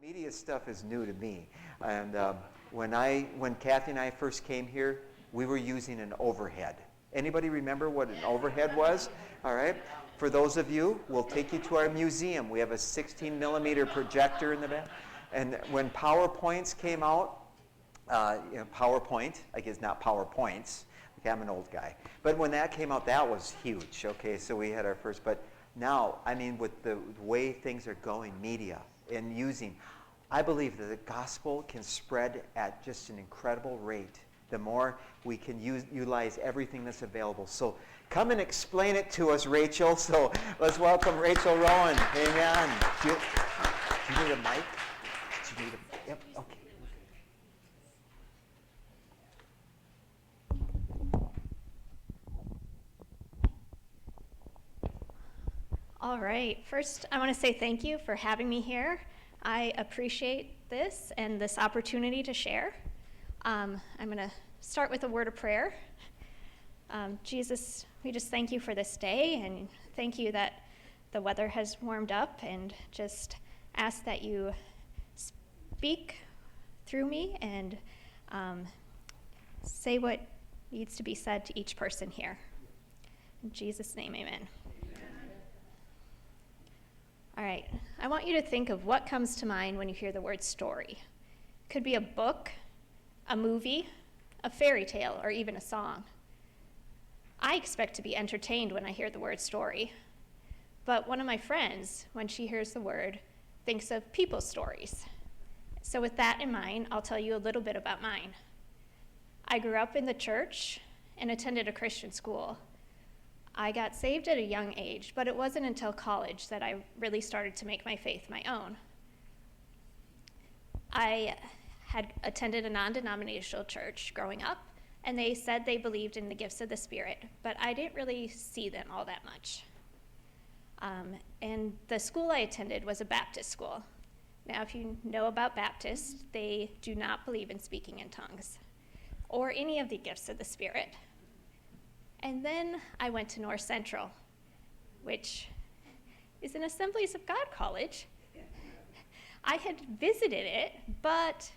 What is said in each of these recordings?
Media stuff is new to me, and when Kathy and I first came here, we were using an overhead. Anybody remember what an overhead was? All right. For those of you, we'll take you to our museum. We have a 16 millimeter projector in the back. And when PowerPoints came out, PowerPoint, I guess not PowerPoints. Okay, I'm an old guy. But when that came out, that was huge. Okay, so we had our first. But now, I mean, with the way things are going, media and using, I believe that the gospel can spread at just an incredible rate. The more we can utilize everything that's available. So come and explain it to us, Rachel. So let's welcome Rachel Roen. Amen. Do you need a mic? Do you need a, yep, okay. All right. First, I want to say thank you for having me here. I appreciate this and this opportunity to share. I'm going to start with a word of prayer. Jesus, we just thank you for this day, and thank you that the weather has warmed up, and just ask that you speak through me and say what needs to be said to each person here. In Jesus' name, amen. All right, I want you to think of what comes to mind when you hear the word story. It could be a book, a movie, a fairy tale, or even a song. I expect to be entertained when I hear the word story, but one of my friends, when she hears the word, thinks of people's stories. So with that in mind, I'll tell you a little bit about mine. I grew up in the church and attended a Christian school. I got saved at a young age, but it wasn't until college that I really started to make my faith my own. I had attended a non-denominational church growing up, and they said they believed in the gifts of the Spirit, but I didn't really see them all that much. And the school I attended was a Baptist school. Now, if you know about Baptists, they do not believe in speaking in tongues or any of the gifts of the Spirit. And then I went to North Central, which is an Assemblies of God college. I had visited it, but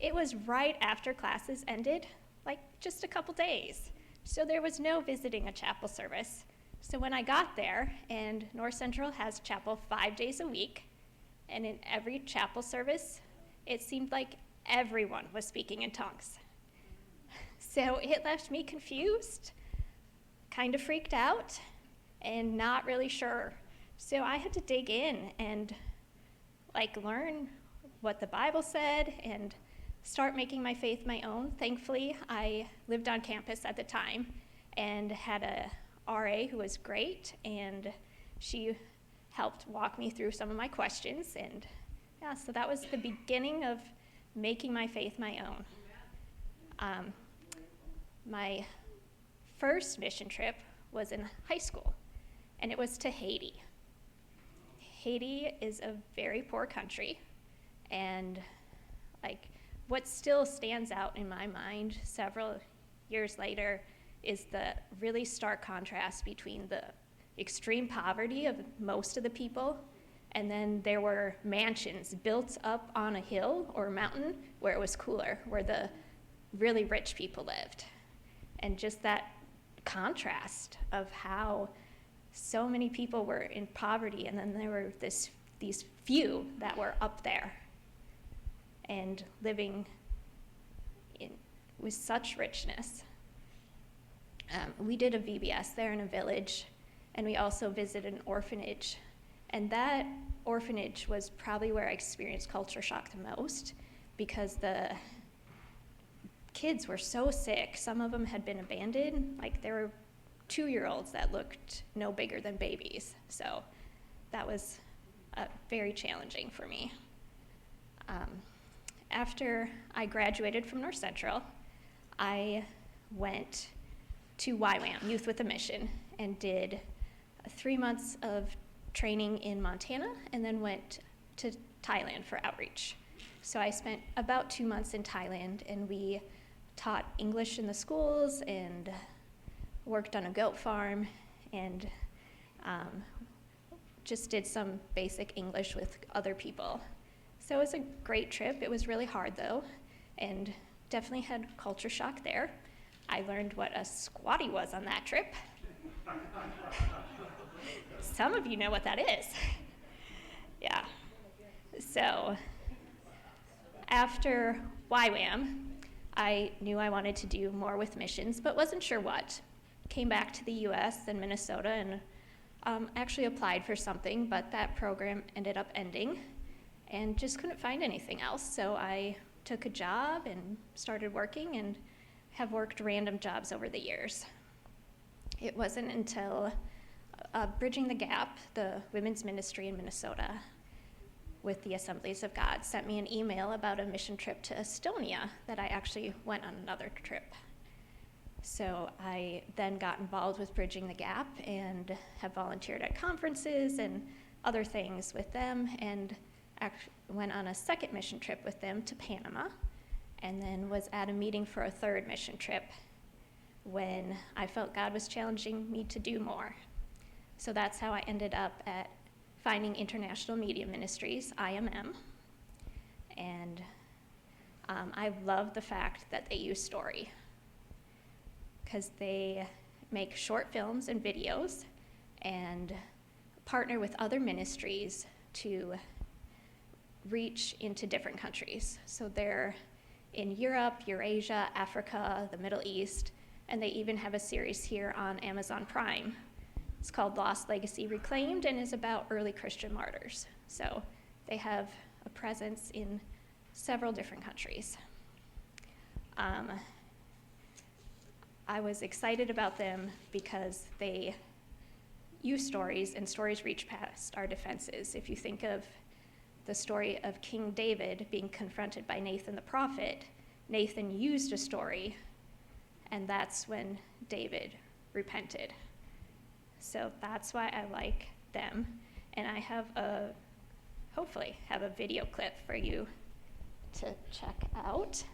it was right after classes ended, like just a couple days. So there was no visiting a chapel service. So when I got there, and North Central has chapel 5 days a week, and in every chapel service, it seemed like everyone was speaking in tongues. So it left me confused, kind of freaked out, and not really sure. So I had to dig in and learn what the Bible said and start making my faith my own. Thankfully, I lived on campus at the time and had a RA who was great, and she helped walk me through some of my questions. And yeah, so that was the beginning of making my faith my own. My first mission trip was in high school, and it was to Haiti. Haiti is a very poor country, and what still stands out in my mind several years later is the really stark contrast between the extreme poverty of most of the people, and then there were mansions built up on a hill or a mountain where it was cooler, where the really rich people lived. And just that contrast of how so many people were in poverty, and then there were these few that were up there and living with such richness. We did a VBS there in a village, and we also visited an orphanage. And that orphanage was probably where I experienced culture shock the most, because the kids were so sick. Some of them had been abandoned. There were 2-year-olds that looked no bigger than babies. So that was very challenging for me. After I graduated from North Central, I went to YWAM, Youth with a Mission, and did 3 months of training in Montana, and then went to Thailand for outreach. So I spent about 2 months in Thailand, and we taught English in the schools and worked on a goat farm, and just did some basic English with other people. So it was a great trip. It was really hard though, and definitely had culture shock there. I learned what a squatty was on that trip. Some of you know what that is. Yeah. So after YWAM, I knew I wanted to do more with missions, but wasn't sure what. Came back to the US and Minnesota and actually applied for something, but that program ended up ending and just couldn't find anything else. So I took a job and started working and have worked random jobs over the years. It wasn't until Bridging the Gap, the women's ministry in Minnesota with the Assemblies of God, sent me an email about a mission trip to Estonia that I actually went on another trip. So I then got involved with Bridging the Gap and have volunteered at conferences and other things with them, and went on a second mission trip with them to Panama, and then was at a meeting for a third mission trip when I felt God was challenging me to do more. So that's how I ended up at finding International Media Ministries, IMM, and I love the fact that they use story, because they make short films and videos and partner with other ministries to reach into different countries. So they're in Europe, Eurasia, Africa, the Middle East, and they even have a series here on Amazon Prime. It's called Lost Legacy Reclaimed and is about early Christian martyrs. So they have a presence in several different countries. I was excited about them because they use stories, and stories reach past our defenses. If you think of the story of King David being confronted by Nathan the prophet, Nathan used a story, and that's when David repented. So that's why I like them. And I have hopefully have a video clip for you to check out.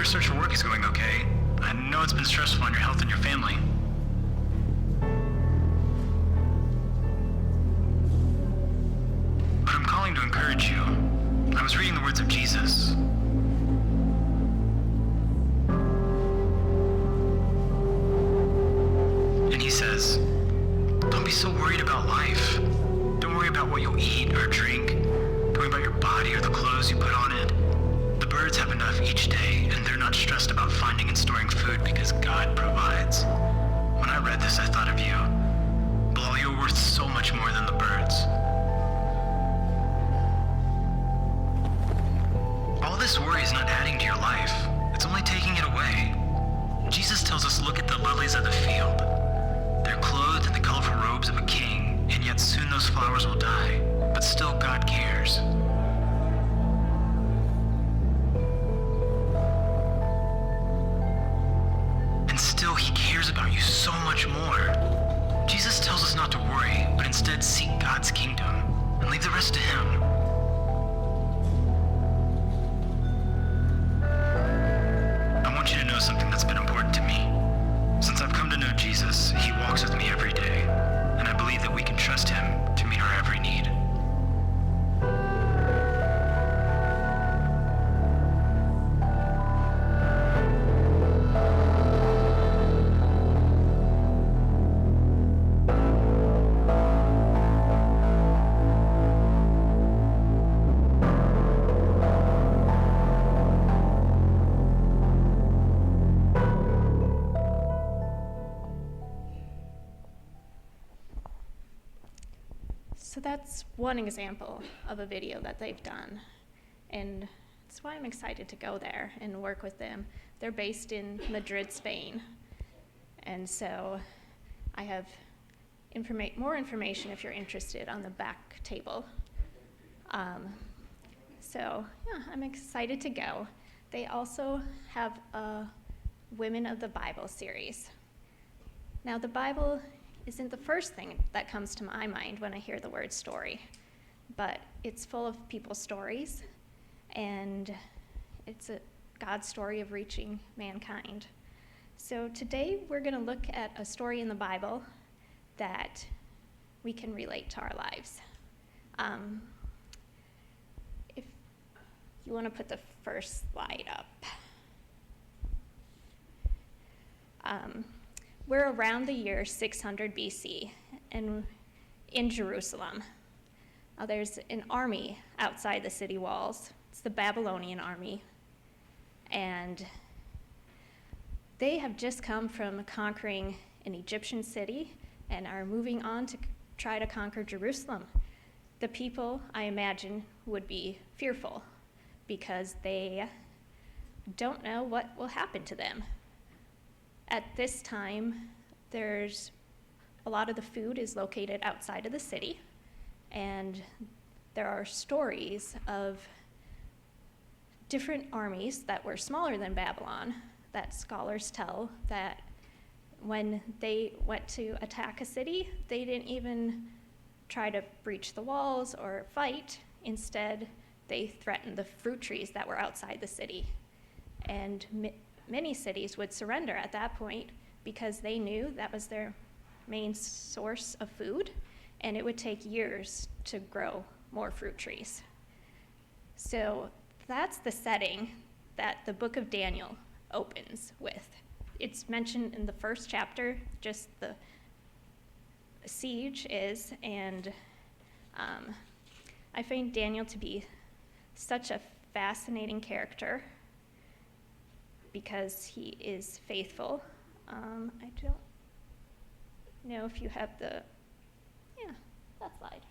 search for work is going okay. I know it's been stressful on your health and your family. But I'm calling to encourage you. I was reading the words of Jesus. And he says, don't be so worried about life. Don't worry about what you'll eat or drink. Don't worry about your body or the clothes you put on it. The birds have enough each day, and they're not stressed about finding and storing food because God provides. When I read this, I thought of you. Bilal, you're worth so much more than the birds. All this worry is not adding to your life. It's only taking it away. Jesus tells us, look at the lilies of the field. They're clothed in the colorful robes of a king, and yet soon those flowers will die. But still God cares. And still he cares about you so much more. Jesus tells us not to worry, but instead seek God's kingdom and leave the rest to him. I want you to know something that's been important to me. Since I've come to know Jesus, he walks with me every day, and I believe that we can trust him to meet our every need. So that's one example of a video that they've done. And that's why I'm excited to go there and work with them. They're based in Madrid, Spain. And so I have more information if you're interested on the back table. So yeah, I'm excited to go. They also have a Women of the Bible series. Now, the Bible isn't the first thing that comes to my mind when I hear the word story, but it's full of people's stories, and it's God's story of reaching mankind. So today we're going to look at a story in the Bible that we can relate to our lives. If you want to put the first slide up. We're around the year 600 BC and in Jerusalem. There's an army outside the city walls. It's the Babylonian army. And they have just come from conquering an Egyptian city and are moving on to try to conquer Jerusalem. The people, I imagine, would be fearful because they don't know what will happen to them. At this time, there's a lot of the food is located outside of the city, and there are stories of different armies that were smaller than Babylon that scholars tell that when they went to attack a city, they didn't even try to breach the walls or fight. Instead, they threatened the fruit trees that were outside the city. And many cities would surrender at that point because they knew that was their main source of food, and it would take years to grow more fruit trees. So that's the setting that the book of Daniel opens with. It's mentioned in the first chapter, just the siege is, and I find Daniel to be such a fascinating character because he is faithful. I don't know if you have that slide.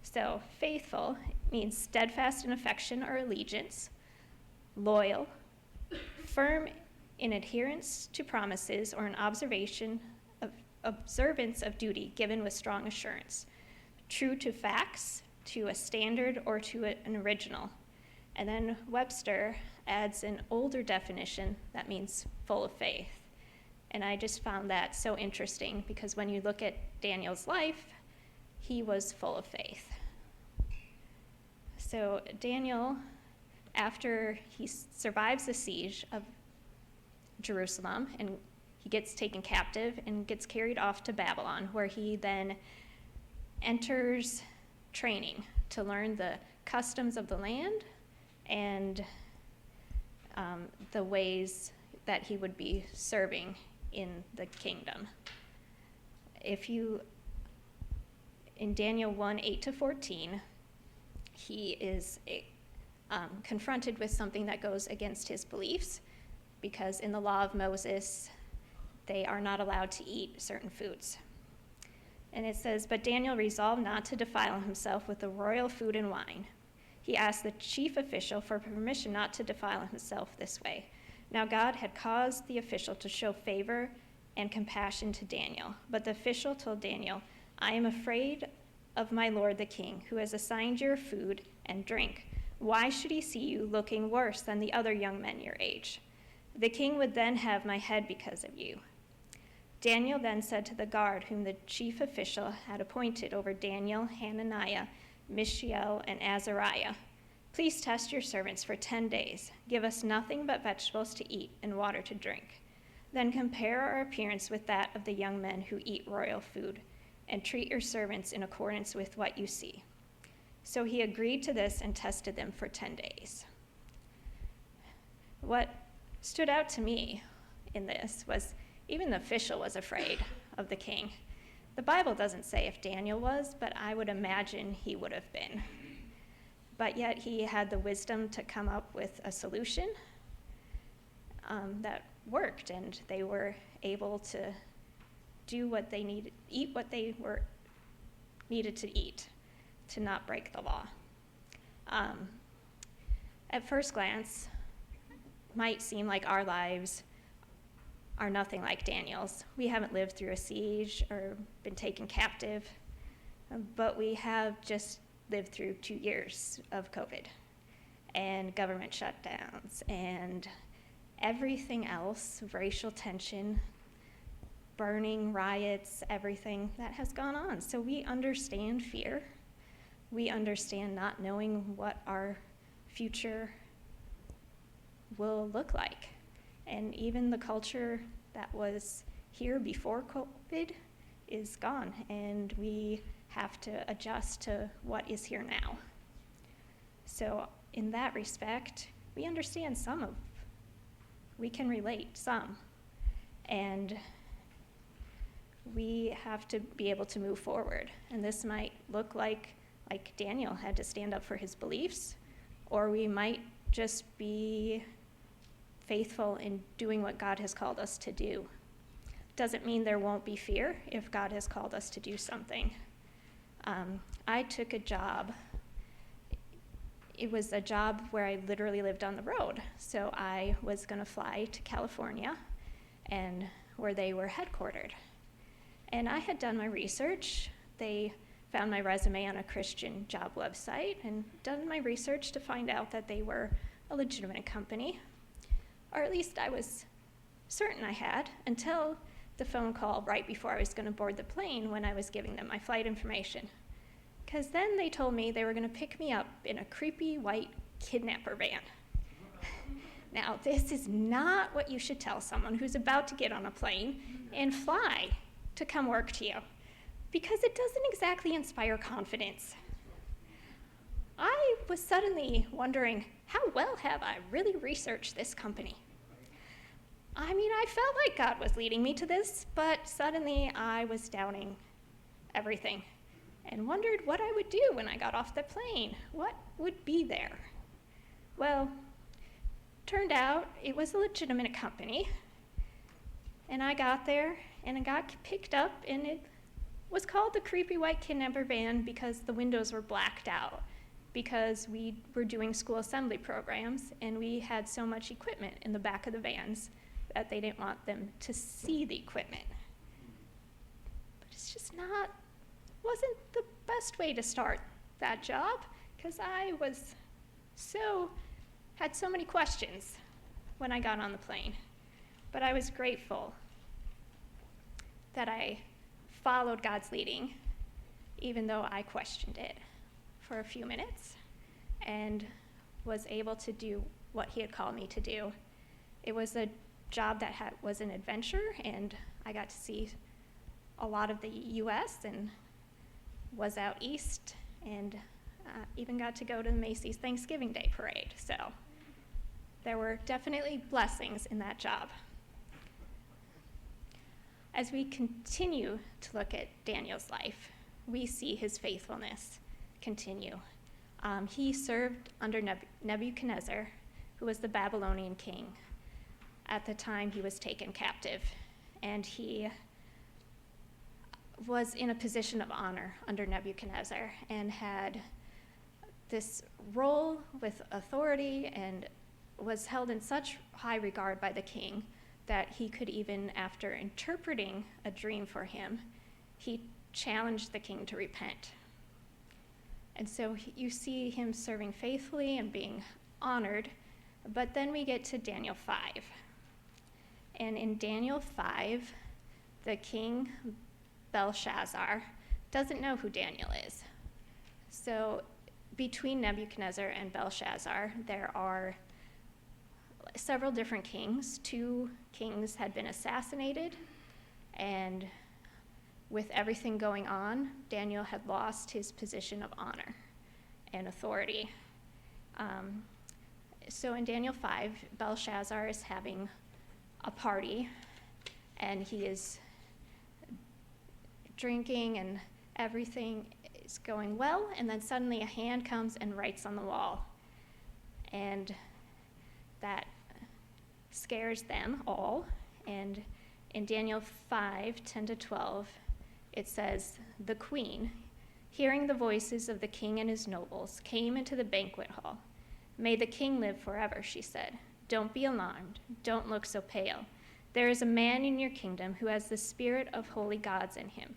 So faithful means steadfast in affection or allegiance, loyal, firm in adherence to promises or an observance of duty given with strong assurance, true to facts, to a standard, or to an original. And then Webster adds an older definition that means full of faith. And I just found that so interesting because when you look at Daniel's life, he was full of faith. So Daniel, after he survives the siege of Jerusalem, and he gets taken captive and gets carried off to Babylon, where he then enters training to learn the customs of the land and the ways that he would be serving in the kingdom. In Daniel 1:8-14, he is confronted with something that goes against his beliefs, because in the law of Moses, they are not allowed to eat certain foods. And it says, "But Daniel resolved not to defile himself with the royal food and wine. He asked the chief official for permission not to defile himself this way. Now God had caused the official to show favor and compassion to Daniel. But the official told Daniel, 'I am afraid of my lord the king, who has assigned your food and drink. Why should he see you looking worse than the other young men your age? The king would then have my head because of you.' Daniel then said to the guard whom the chief official had appointed over Daniel, Hananiah, Mishael, and Azariah, 'Please test your servants for 10 days. Give us nothing but vegetables to eat and water to drink. Then compare our appearance with that of the young men who eat royal food, and treat your servants in accordance with what you see.' So he agreed to this and tested them for 10 days. What stood out to me in this was even the official was afraid of the king. The Bible doesn't say if Daniel was, but I would imagine he would have been. But yet he had the wisdom to come up with a solution that worked, and they were able to do what they needed, eat what they needed to eat. to not break the law. At first glance, might seem like our lives are nothing like Daniel's. We haven't lived through a siege or been taken captive, but we have just lived through 2 years of COVID and government shutdowns and everything else, racial tension, burning, riots, everything that has gone on. So we understand fear. We understand not knowing what our future will look like. And even the culture that was here before COVID is gone, and we have to adjust to what is here now. So in that respect, we understand we can relate some, and we have to be able to move forward. And this might look like Daniel had to stand up for his beliefs, or we might just be faithful in doing what God has called us to do. Doesn't mean there won't be fear if God has called us to do something. I took a job. It was a job where I literally lived on the road. So I was going to fly to California, and where they were headquartered. And I had done my research. They found my resume on a Christian job website and done my research to find out that they were a legitimate company, or at least I was certain I had, until the phone call right before I was going to board the plane when I was giving them my flight information. Because then they told me they were going to pick me up in a creepy white kidnapper van. Now, this is not what you should tell someone who's about to get on a plane and fly to come work to you, because it doesn't exactly inspire confidence. I was suddenly wondering, how well have I really researched this company? I mean, I felt like God was leading me to this, but suddenly I was doubting everything and wondered what I would do when I got off the plane. What would be there? Well, turned out it was a legitimate company, and I got there and I got picked up, and it was called the creepy white kidnapper van because the windows were blacked out, because we were doing school assembly programs and we had so much equipment in the back of the vans that they didn't want them to see the equipment. But it's just wasn't the best way to start that job, because I had so many questions when I got on the plane. But I was grateful that I followed God's leading, even though I questioned it for a few minutes, and was able to do what he had called me to do. It was a job that was an adventure, and I got to see a lot of the U.S. and was out east, and even got to go to the Macy's Thanksgiving Day Parade. So there were definitely blessings in that job. As we continue to look at Daniel's life, we see his faithfulness continue. He served under Nebuchadnezzar, who was the Babylonian king. At the time, he was taken captive, and he was in a position of honor under Nebuchadnezzar and had this role with authority and was held in such high regard by the king that he could, even after interpreting a dream for him, he challenged the king to repent. And so you see him serving faithfully and being honored. But then we get to Daniel 5. And in Daniel 5, the king Belshazzar doesn't know who Daniel is. So between Nebuchadnezzar and Belshazzar, there are several different kings. 2 kings had been assassinated, and with everything going on, Daniel had lost his position of honor and authority. So in Daniel 5, Belshazzar is having a party, and he is drinking, and everything is going well, and then suddenly a hand comes and writes on the wall. And that scares them all. And in Daniel 5:10-12, it says, the queen hearing the voices of the king and his nobles, came into the banquet hall. "May the king live forever," she said. "Don't be alarmed. Don't look so pale. There is a man in your kingdom who has the spirit of holy gods in him.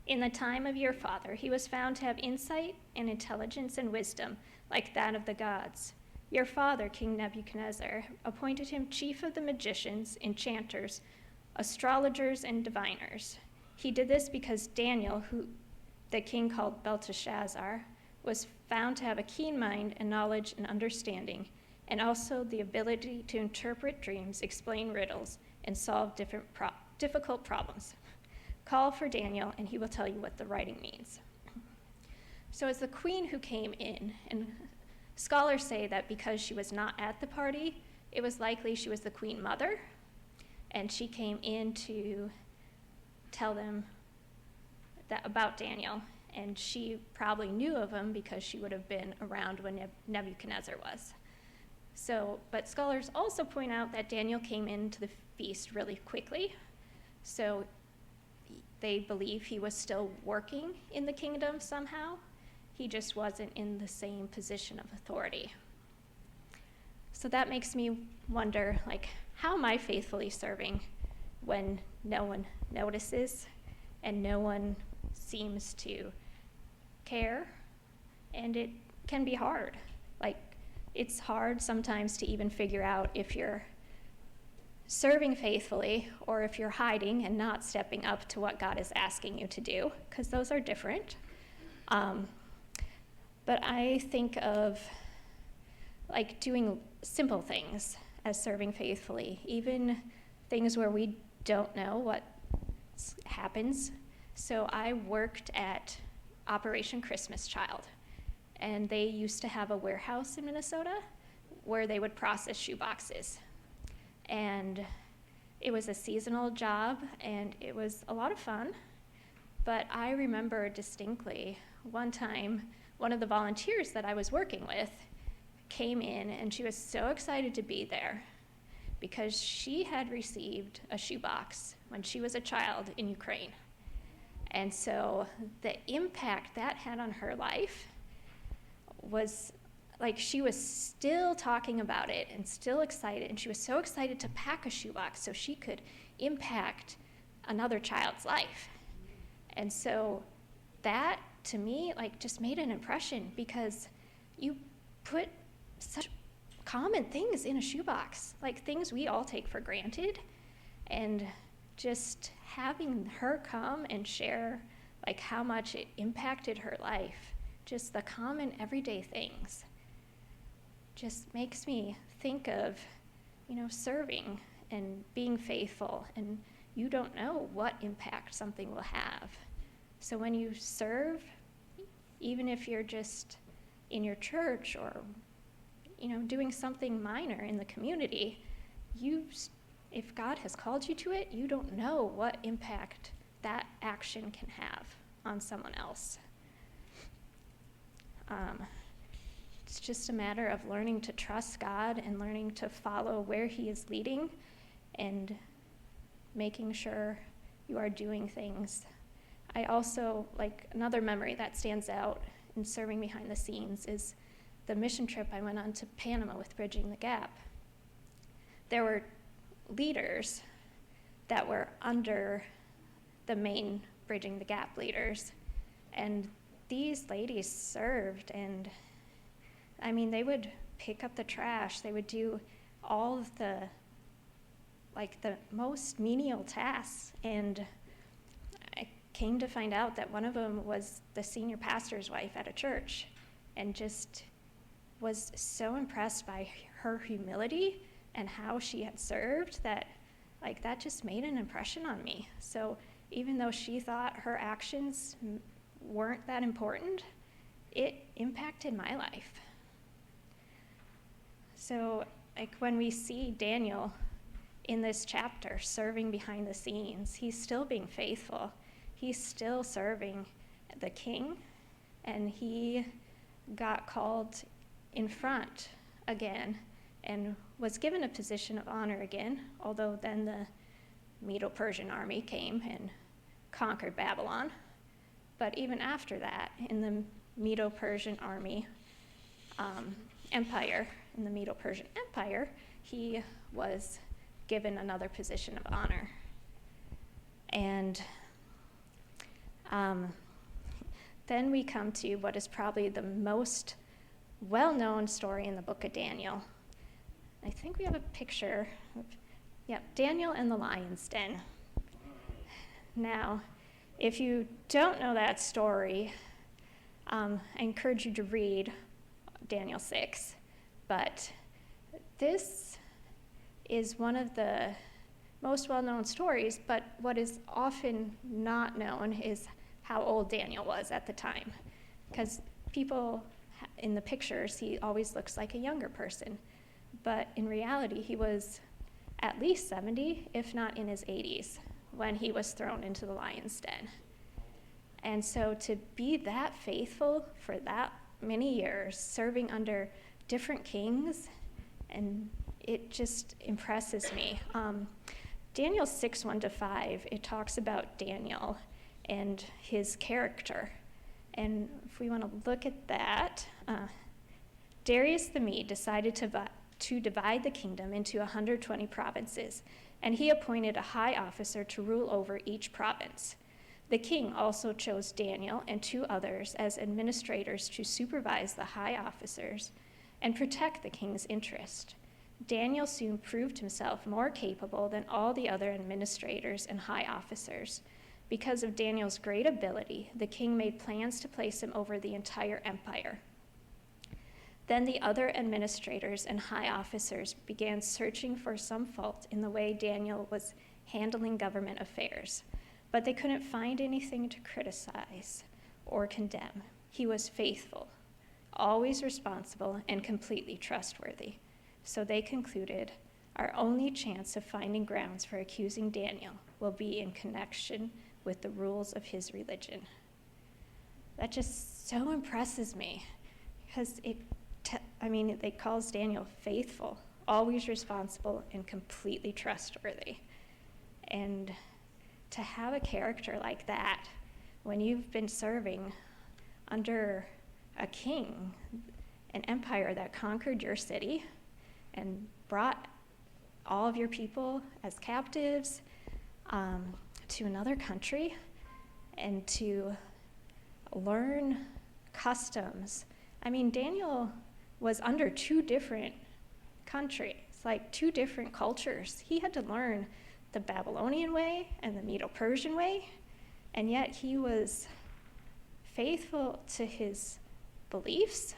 In the time of your father, he was found to have insight and intelligence and wisdom like that of the gods. Your father, King Nebuchadnezzar, appointed him chief of the magicians, enchanters, astrologers, and diviners. He did this because Daniel, who the king called Belteshazzar, was found to have a keen mind and knowledge and understanding, and also the ability to interpret dreams, explain riddles, and solve difficult problems. Call for Daniel, and he will tell you what the writing means." So it's the queen who came in, and scholars say that because she was not at the party, it was likely she was the queen mother, and she came in to tell them that about Daniel, and she probably knew of him because she would have been around when Nebuchadnezzar was. But scholars also point out that Daniel came into the feast really quickly, so they believe he was still working in the kingdom somehow. He just wasn't in the same position of authority. So that makes me wonder, how am I faithfully serving when no one notices and no one seems to care? And it can be hard. It's hard sometimes to even figure out if you're serving faithfully or if you're hiding and not stepping up to what God is asking you to do, because those are different. But I think of doing simple things as serving faithfully, even things where we don't know what happens. So I worked at Operation Christmas Child, and they used to have a warehouse in Minnesota where they would process shoeboxes. And it was a seasonal job, and it was a lot of fun. But I remember distinctly one time, one of the volunteers that I was working with came in, and she was so excited to be there because she had received a shoebox when she was a child in Ukraine. And so the impact that had on her life was she was still talking about it and still excited, and she was so excited to pack a shoebox so she could impact another child's life. And so that, to me, just made an impression, because you put such common things in a shoebox, things we all take for granted, and just having her come and share how much it impacted her life, just the common everyday things, just makes me think of, serving and being faithful, and you don't know what impact something will have. So when you serve, even if you're just in your church or, doing something minor in the community, if God has called you to it, you don't know what impact that action can have on someone else. It's just a matter of learning to trust God and learning to follow where He is leading and making sure you are doing things. I also, another memory that stands out in serving behind the scenes is the mission trip I went on to Panama with Bridging the Gap. There were leaders that were under the main Bridging the Gap leaders, and these ladies served, and they would pick up the trash, they would do all of the most menial tasks, and I came to find out that one of them was the senior pastor's wife at a church, and just was so impressed by her humility and how she had served that that just made an impression on me. So even though she thought her actions weren't that important, it impacted my life. So when we see Daniel in this chapter serving behind the scenes, he's still being faithful. He's still serving the king, and he got called in front again and was given a position of honor again, although then the Medo-Persian army came and conquered Babylon. But even after that, in the Medo-Persian army empire, in the Medo-Persian Empire, he was given another position of honor. And then we come to what is probably the most well-known story in the book of Daniel. I think we have a picture of, Daniel and the lion's den. Now, if you don't know that story, I encourage you to read Daniel 6. But this is one of the most well-known stories, but what is often not known is how old Daniel was at the time. Because people in the pictures, he always looks like a younger person. But in reality, he was at least 70, if not in his 80s, when he was thrown into the lion's den. And so to be that faithful for that many years, serving under different kings, and it just impresses me. Daniel 6, 1-5, it talks about Daniel and his character. And if we want to look at that, Darius the Mede decided to divide the kingdom into 120 provinces, and he appointed a high officer to rule over each province. The king also chose Daniel and 2 others as administrators to supervise the high officers and protect the king's interest. Daniel soon proved himself more capable than all the other administrators and high officers. Because of Daniel's great ability, the king made plans to place him over the entire empire. Then the other administrators and high officers began searching for some fault in the way Daniel was handling government affairs, but they couldn't find anything to criticize or condemn. He was faithful, always responsible, and completely trustworthy. So they concluded, our only chance of finding grounds for accusing Daniel will be in connection with the rules of his religion. That just so impresses me, because it calls Daniel faithful, always responsible, and completely trustworthy. And to have a character like that, when you've been serving under a king, an empire that conquered your city and brought all of your people as captives to another country, and to learn customs. Daniel was under 2 different countries, like 2 different cultures. He had to learn the Babylonian way and the Medo-Persian way, and yet he was faithful to his beliefs,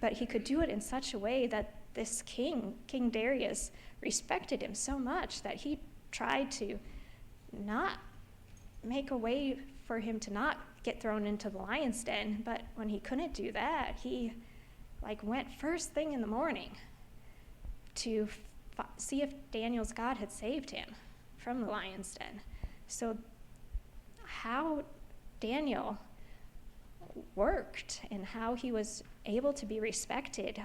but he could do it in such a way that this king, King Darius, respected him so much that he tried to not make a way for him to not get thrown into the lion's den. But when he couldn't do that, he went first thing in the morning to see if Daniel's God had saved him from the lion's den. So how Daniel worked and how he was able to be respected,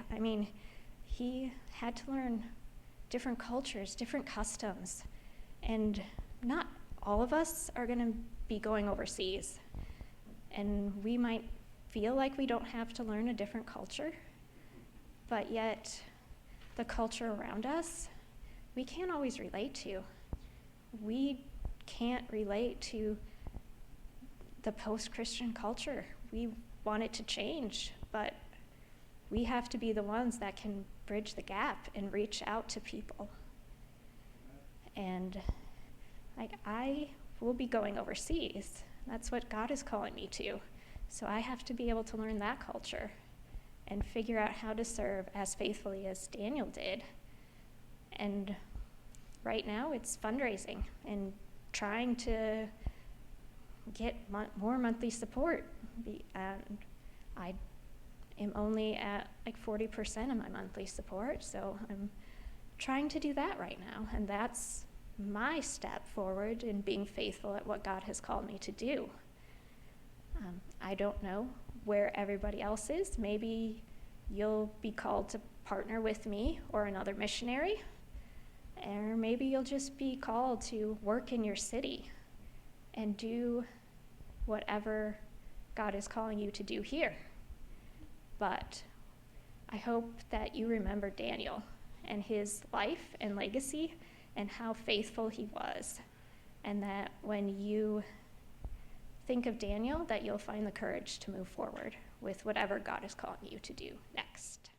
he had to learn different cultures, different customs, and not all of us are going to be going overseas. And we might feel like we don't have to learn a different culture, but yet the culture around us, we can't always relate to. We can't relate to the post-Christian culture. We want it to change, but we have to be the ones that can bridge the gap and reach out to people. And I will be going overseas. That's what God is calling me to. So I have to be able to learn that culture and figure out how to serve as faithfully as Daniel did. And right now it's fundraising and trying to get more monthly support. And I am only at 40% of my monthly support, so I'm trying to do that right now. And that's my step forward in being faithful at what God has called me to do. I don't know where everybody else is. Maybe you'll be called to partner with me or another missionary, or maybe you'll just be called to work in your city and do whatever God is calling you to do here. But I hope that you remember Daniel and his life and legacy and how faithful he was. And that when you think of Daniel, that you'll find the courage to move forward with whatever God is calling you to do next.